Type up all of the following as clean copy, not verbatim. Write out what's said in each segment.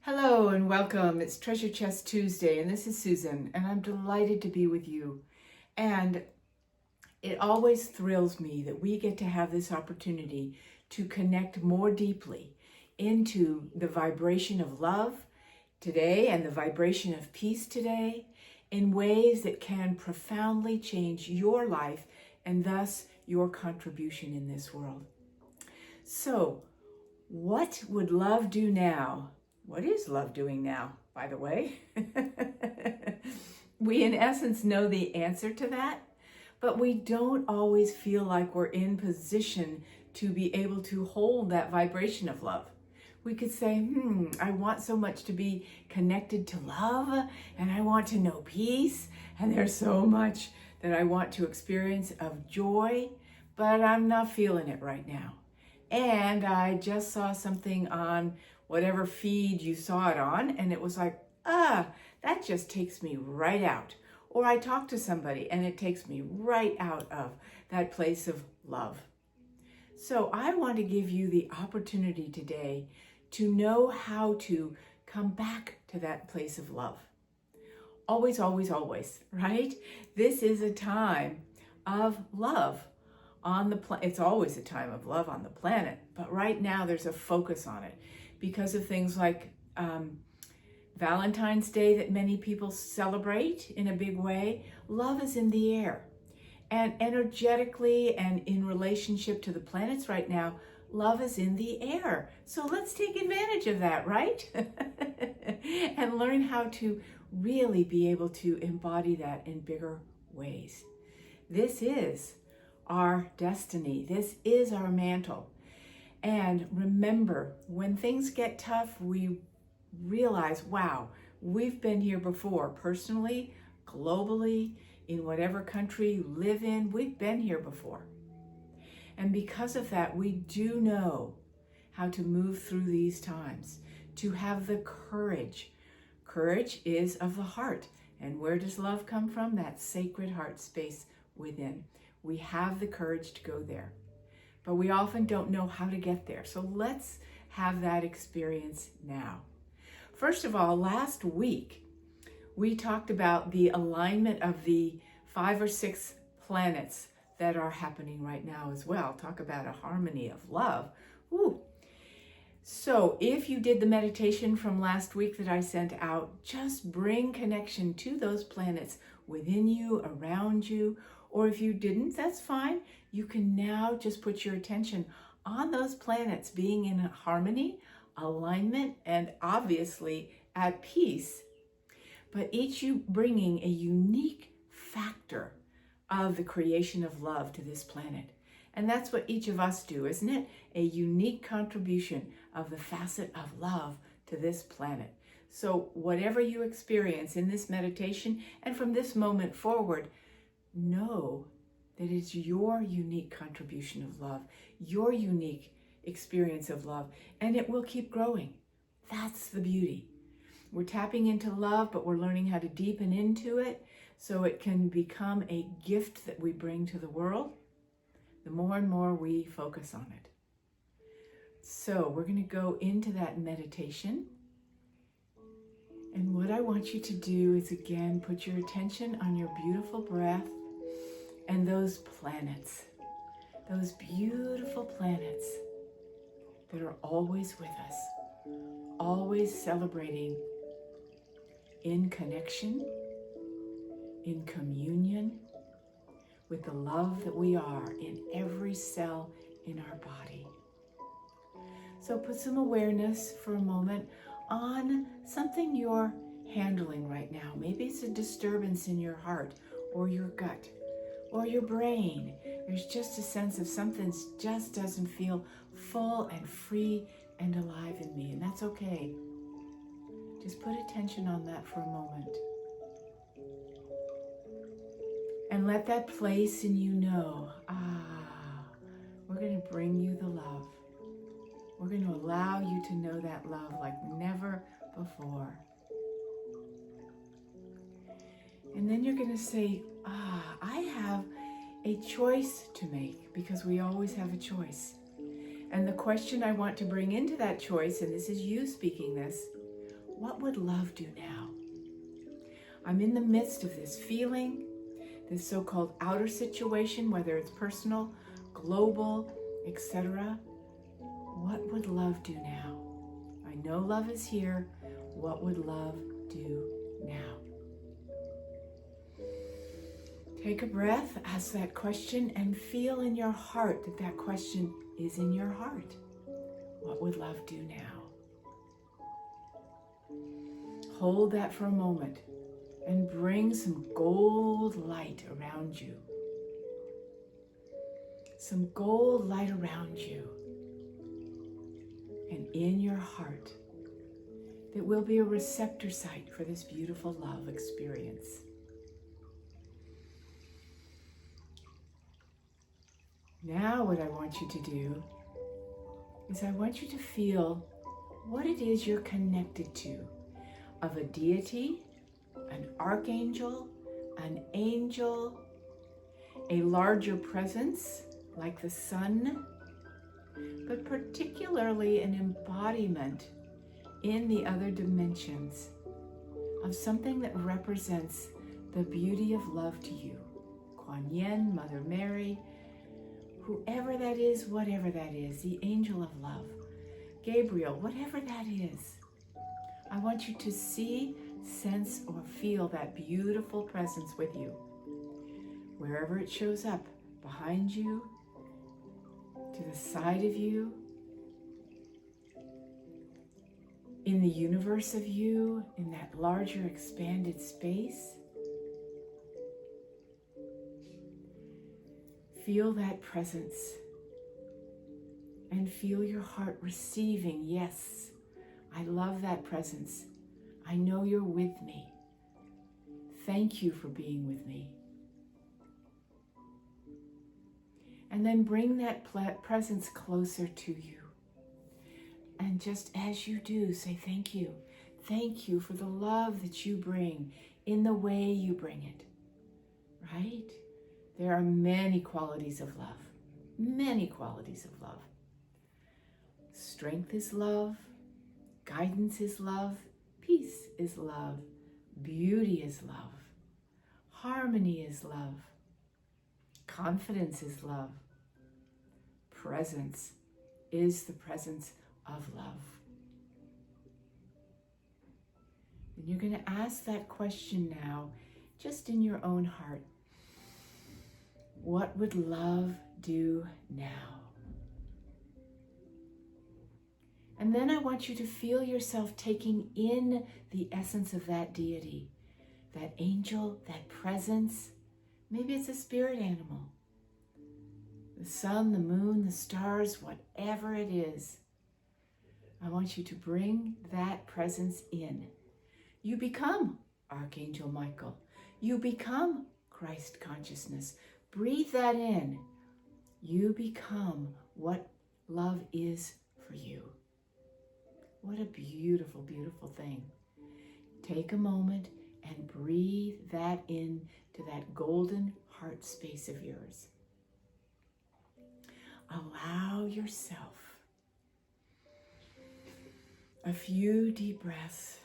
Hello and welcome. It's Treasure Chest Tuesday, and this is Susan, and I'm delighted to be with you. And it always thrills me that we get to have this opportunity to connect more deeply into the vibration of love today and the vibration of peace today in ways that can profoundly change your life and thus your contribution in this world. So, what would love do now? What is love doing now, by the way? We, in essence, know the answer to that, but we don't always feel like we're in position to be able to hold that vibration of love. We could say, I want so much to be connected to love, and I want to know peace, and there's so much that I want to experience of joy, but I'm not feeling it right now. And I just saw something on whatever feed you saw it on, and it was like, that just takes me right out. Or I talk to somebody and it takes me right out of that place of love. So I want to give you the opportunity today to know how to come back to that place of love. Always, always, always, right? This is a time of love on the planet. It's always a time of love on the planet, but right now there's a focus on it because of things like Valentine's Day that many people celebrate in a big way. Love is in the air. And energetically and in relationship to the planets right now, love is in the air. So let's take advantage of that, right? And learn how to really be able to embody that in bigger ways. This is our destiny. This is our mantle. And remember, when things get tough, we realize, wow, we've been here before, personally, globally, in whatever country you live in, we've been here before. And because of that, we do know how to move through these times, to have the courage. Courage is of the heart. And where does love come from? That sacred heart space within. We have the courage to go there, but we often don't know how to get there. So let's have that experience now. First of all, last week, we talked about the alignment of the 5 or 6 planets that are happening right now as well. Talk about a harmony of love. Woo. So if you did the meditation from last week that I sent out, just bring connection to those planets within you, around you, or if you didn't, that's fine. You can now just put your attention on those planets being in harmony, alignment, and obviously at peace, but each you bringing a unique factor of the creation of love to this planet. And that's what each of us do, isn't it? A unique contribution of the facet of love to this planet. So whatever you experience in this meditation and from this moment forward, know that it's your unique contribution of love, your unique experience of love, and it will keep growing. That's the beauty. We're tapping into love, but we're learning how to deepen into it so it can become a gift that we bring to the world the more and more we focus on it. So we're going to go into that meditation. And what I want you to do is, again, put your attention on your beautiful breath and those planets, those beautiful planets that are always with us, always celebrating in connection, in communion with the love that we are in every cell in our body. So put some awareness for a moment on something you're handling right now. Maybe it's a disturbance in your heart or your gut or your brain. There's just a sense of something just doesn't feel full and free and alive in me, and that's okay. Just put attention on that for a moment. And let that place in you know, we're going to bring you the love. We're going to allow you to know that love like never before. And then you're going to say, I have a choice to make, because we always have a choice. And the question I want to bring into that choice, and this is you speaking this, what would love do now? I'm in the midst of this feeling, this so-called outer situation, whether it's personal, global, etc. What would love do now? I know love is here. What would love do now? Take a breath, ask that question, and feel in your heart that that question is in your heart. What would love do now? Hold that for a moment and bring some gold light around you. Some gold light around you and in your heart that will be a receptor site for this beautiful love experience. Now what I want you to do is I want you to feel what it is you're connected to of a deity, an archangel, an angel, a larger presence like the sun, but particularly an embodiment in the other dimensions of something that represents the beauty of love to you. Kuan Yin, Mother Mary, whoever that is, whatever that is, the angel of love, Gabriel, whatever that is. I want you to see, sense, or feel that beautiful presence with you. Wherever it shows up, behind you, to the side of you, in the universe of you, in that larger expanded space. Feel that presence and feel your heart receiving, yes, I love that presence. I know you're with me. Thank you for being with me. And then bring that presence closer to you. And just as you do, say thank you. Thank you for the love that you bring in the way you bring it, right? There are many qualities of love, many qualities of love. Strength is love, guidance is love, peace is love, beauty is love, harmony is love, confidence is love, presence is the presence of love. And you're going to ask that question now, just in your own heart. What would love do now? And then I want you to feel yourself taking in the essence of that deity, that angel, that presence. Maybe it's a spirit animal. The sun, the moon, the stars, whatever it is. I want you to bring that presence in. You become Archangel Michael. You become Christ consciousness. Breathe that in. You become what love is for you. What a beautiful, beautiful thing. Take a moment and breathe that in to that golden heart space of yours. Allow yourself a few deep breaths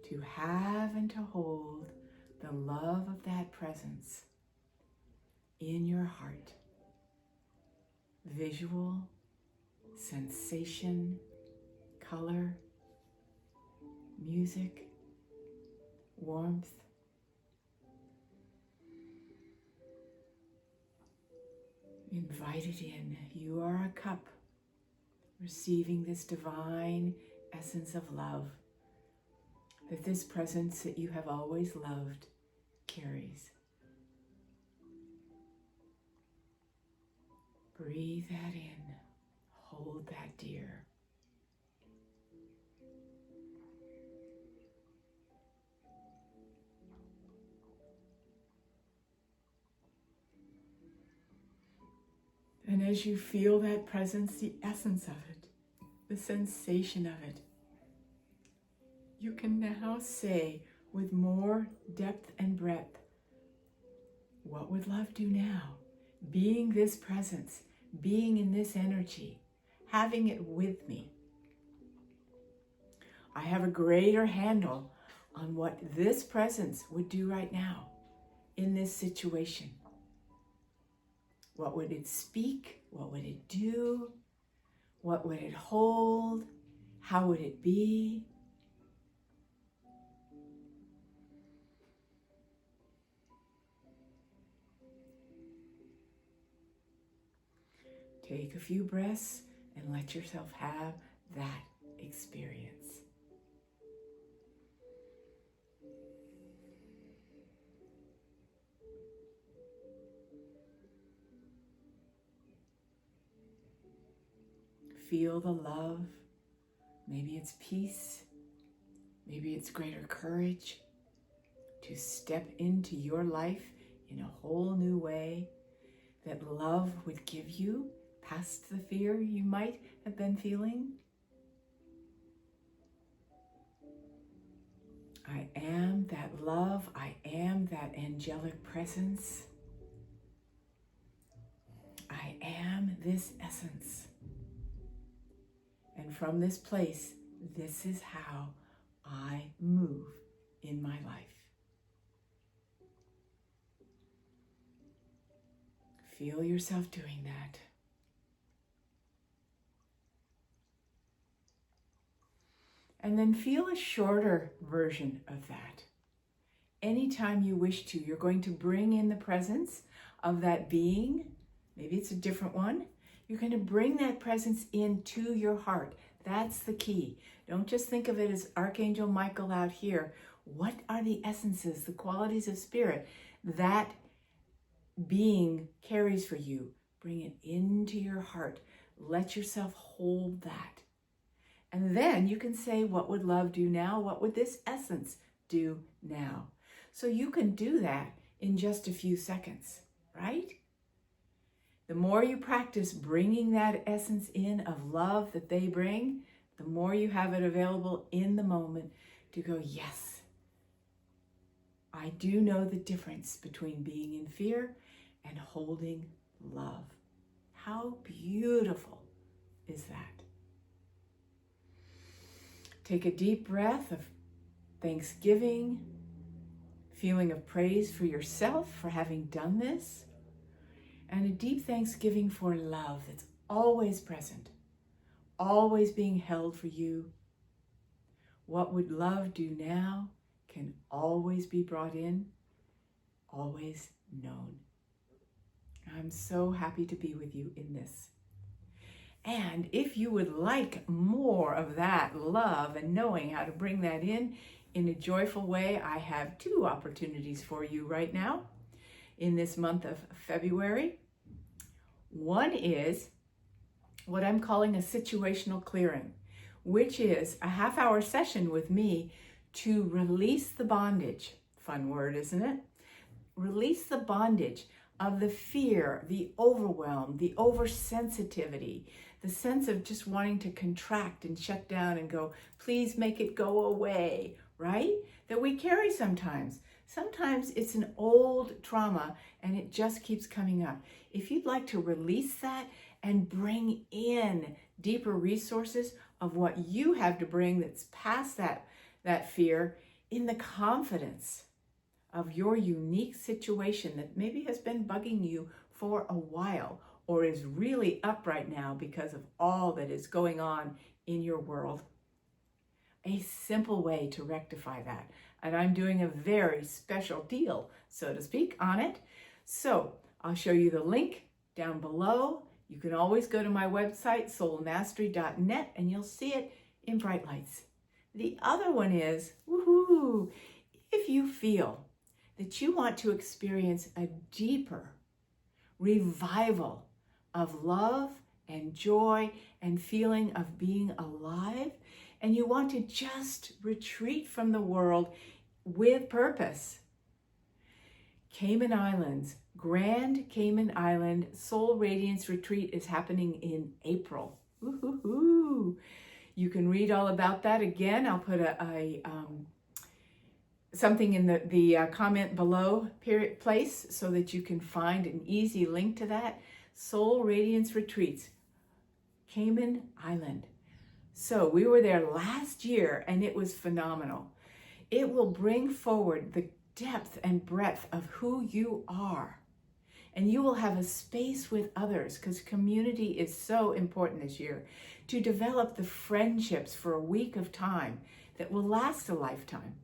to have and to hold the love of that presence in your heart. Visual, sensation, color, music, warmth. Invite it in. You are a cup receiving this divine essence of love that this presence that you have always loved carries. Breathe that in. Hold that dear. And as you feel that presence, the essence of it, the sensation of it, you can now say with more depth and breadth, what would love do now? Being this presence, being in this energy, having it with me. I have a greater handle on what this presence would do right now in this situation. What would it speak? What would it do? What would it hold? How would it be? Take a few breaths and let yourself have that experience. Feel the love. Maybe it's peace. Maybe it's greater courage to step into your life in a whole new way that love would give you past the fear you might have been feeling. I am that love. I am that angelic presence. I am this essence. And from this place, this is how I move in my life. Feel yourself doing that. And then feel a shorter version of that. Anytime you wish to, you're going to bring in the presence of that being. Maybe it's a different one. You're going to bring that presence into your heart. That's the key. Don't just think of it as Archangel Michael out here. What are the essences, the qualities of spirit that being carries for you? Bring it into your heart. Let yourself hold that. And then you can say, what would love do now? What would this essence do now? So you can do that in just a few seconds, right? The more you practice bringing that essence in of love that they bring, the more you have it available in the moment to go, yes, I do know the difference between being in fear and holding love. How beautiful is that? Take a deep breath of thanksgiving, feeling of praise for yourself for having done this, and a deep thanksgiving for love that's always present, always being held for you. What would love do now can always be brought in, always known. I'm so happy to be with you in this. And if you would like more of that love and knowing how to bring that in a joyful way, I have 2 opportunities for you right now in this month of February. One is what I'm calling a situational clearing, which is a half-hour session with me to release the bondage. Fun word, isn't it? Release the bondage of the fear, the overwhelm, the oversensitivity, the sense of just wanting to contract and shut down and go, please make it go away, right? That we carry sometimes. Sometimes it's an old trauma and it just keeps coming up. If you'd like to release that and bring in deeper resources of what you have to bring that's past that fear in the confidence of your unique situation that maybe has been bugging you for a while or is really up right now because of all that is going on in your world. A simple way to rectify that. And I'm doing a very special deal, so to speak, on it. So I'll show you the link down below. You can always go to my website, soulmastery.net, and you'll see it in bright lights. The other one is, woohoo, if you feel that you want to experience a deeper revival of love and joy and feeling of being alive, and you want to just retreat from the world with purpose. Cayman Islands, Grand Cayman Island Soul Radiance Retreat is happening in April. Woo-hoo-hoo. You can read all about that. Again, I'll put something in the comment below place so that you can find an easy link to that. Soul Radiance Retreats, Cayman Island. So we were there last year and it was phenomenal. It will bring forward the depth and breadth of who you are. And you will have a space with others, because community is so important this year, to develop the friendships for a week of time that will last a lifetime.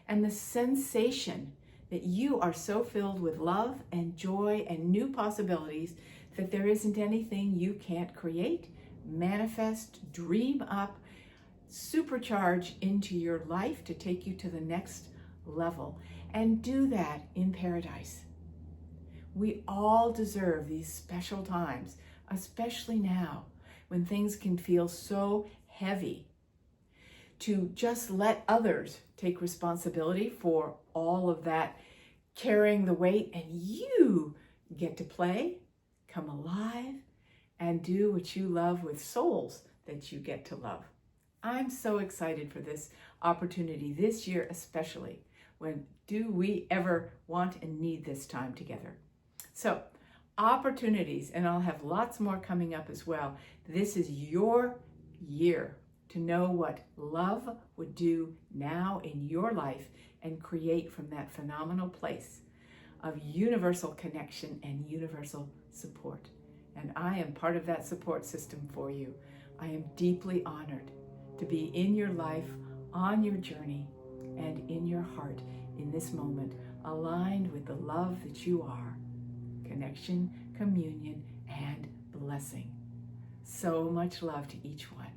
And the sensation that you are so filled with love and joy and new possibilities that there isn't anything you can't create, manifest, dream up, supercharge into your life to take you to the next level. And do that in paradise. We all deserve these special times, especially now when things can feel so heavy, to just let others take responsibility for all of that, carrying the weight, and you get to play, come alive, and do what you love with souls that you get to love. I'm so excited for this opportunity this year, especially. When do we ever want and need this time together? So, opportunities, and I'll have lots more coming up as well. This is your year to know what love would do now in your life and create from that phenomenal place of universal connection and universal support. And I am part of that support system for you. I am deeply honored to be in your life, on your journey, and in your heart in this moment, aligned with the love that you are. Connection, communion, and blessing. So much love to each one.